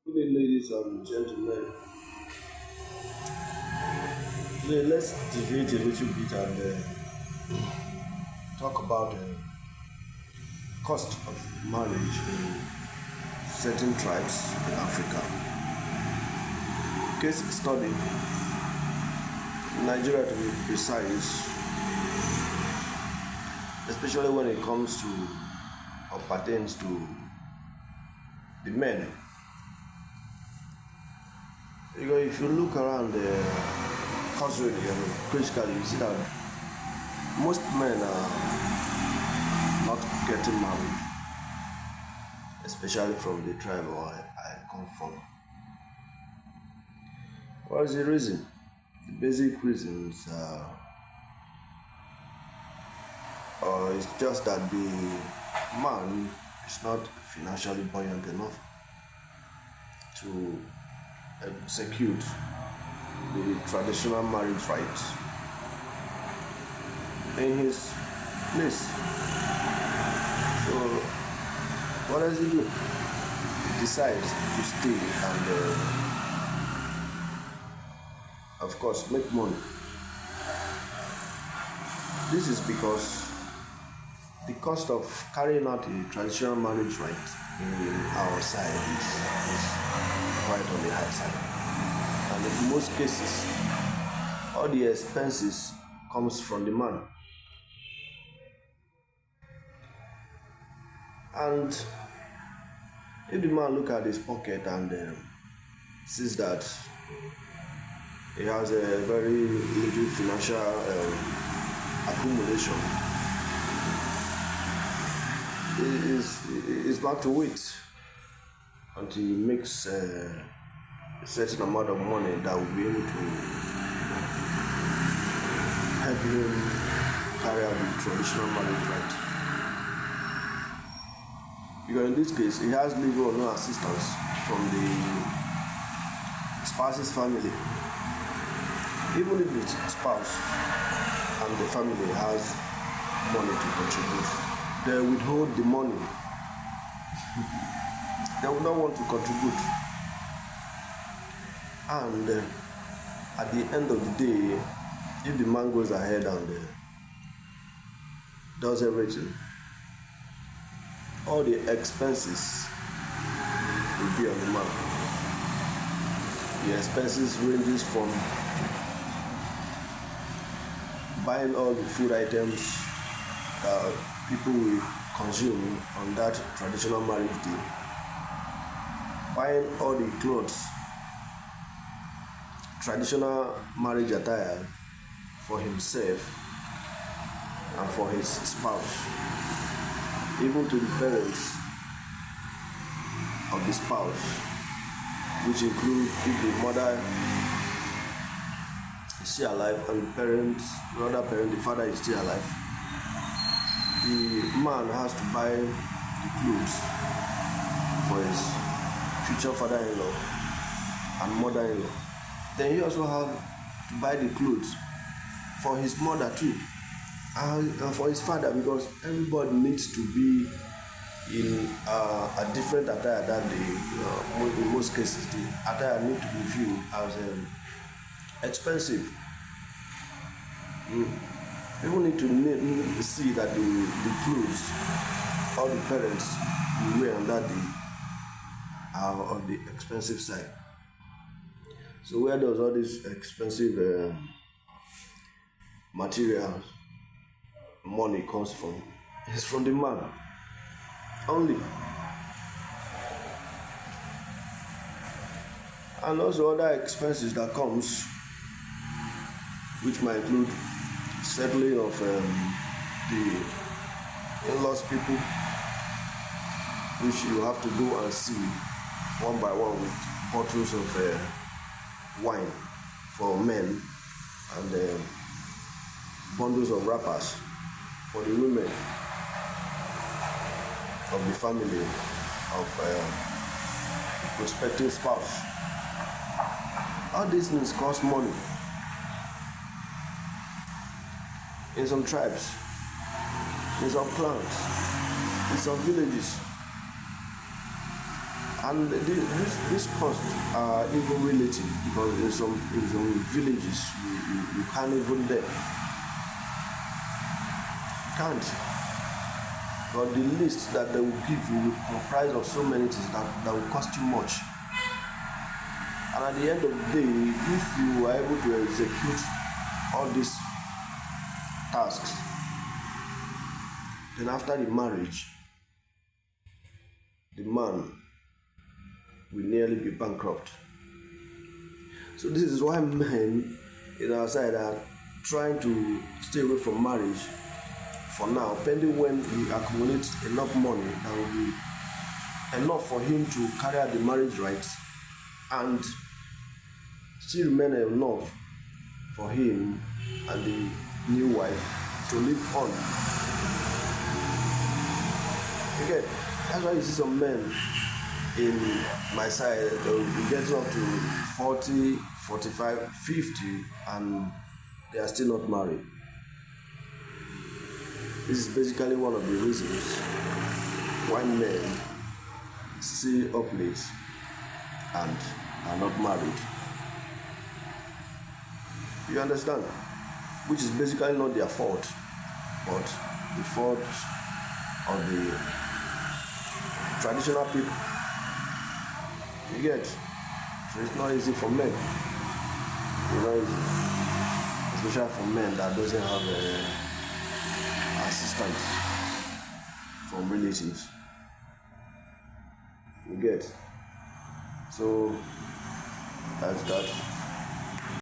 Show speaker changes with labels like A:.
A: Good evening, ladies and gentlemen. Today, let's deviate a little bit and talk about the cost of marriage in certain tribes in Africa. Case study: Nigeria, to be precise, especially when it comes to or pertains to the men. Because if you look around the culturally and critically, you see that most men are not getting married, especially from the tribe where I come from. What is the reason? The basic reasons is just that the man is not financially buoyant enough to execute the traditional marriage rites in his place. So, what does he do? He decides to stay and, of course, make money. This is because the cost of carrying out a traditional marriage rite in our side is quite on the high side. And in most cases, all the expenses comes from the man. And if the man look at his pocket and sees that he has a very little financial accumulation, is not to wait until he makes a certain amount of money that will be able to help him carry out the traditional marriage rite. Because in this case, he has little or no assistance from the spouse's family. Even if the spouse and the family has money to contribute, they withhold the money. They will not want to contribute. And at the end of the day, if the man goes ahead and does everything, all the expenses will be on the man. The expenses ranges from buying all the food items that people will consume on that traditional marriage day, buying all the clothes, traditional marriage attire for himself and for his spouse, even to the parents of the spouse, which include if the mother is still alive and the father is still alive. The man has to buy the clothes for his future father-in-law and mother-in-law. Then he also has to buy the clothes for his mother too, and for his father, because everybody needs to be in a different attire that day. In most cases, the attire need to be viewed as expensive. People need to see that the clothes all the parents will wear on that day are on the expensive side. So where does all this expensive materials, money comes from? It's from the man only. And also other expenses that comes, which might include settling of the in-laws people, which you have to go and see one by one with bottles of wine for men and bundles of wrappers for the women of the family of the prospective spouse. All these things cost money. In some tribes, in some clans, in some villages, And this costs are even relative, because in some villages you can't even there. You can't. But the list that they will give you will comprise of so many things that will cost you much. And at the end of the day, if you are able to execute all these tasks, then after the marriage, the man will nearly be bankrupt. So this is why men in our side are trying to stay away from marriage for now, pending when he accumulates enough money that will be enough for him to carry out the marriage rights and still remain enough for him and the new wife to live on. Again, that's why you see some men in my side, they will be getting up to 40, 45, 50, and they are still not married. This is basically one of the reasons why men stay up late and are not married. You understand? Which is basically not their fault, but the fault of the traditional people. You get? So it's not easy for men. It's not easy. Especially for men that doesn't have assistance from relatives. You get? So that's that.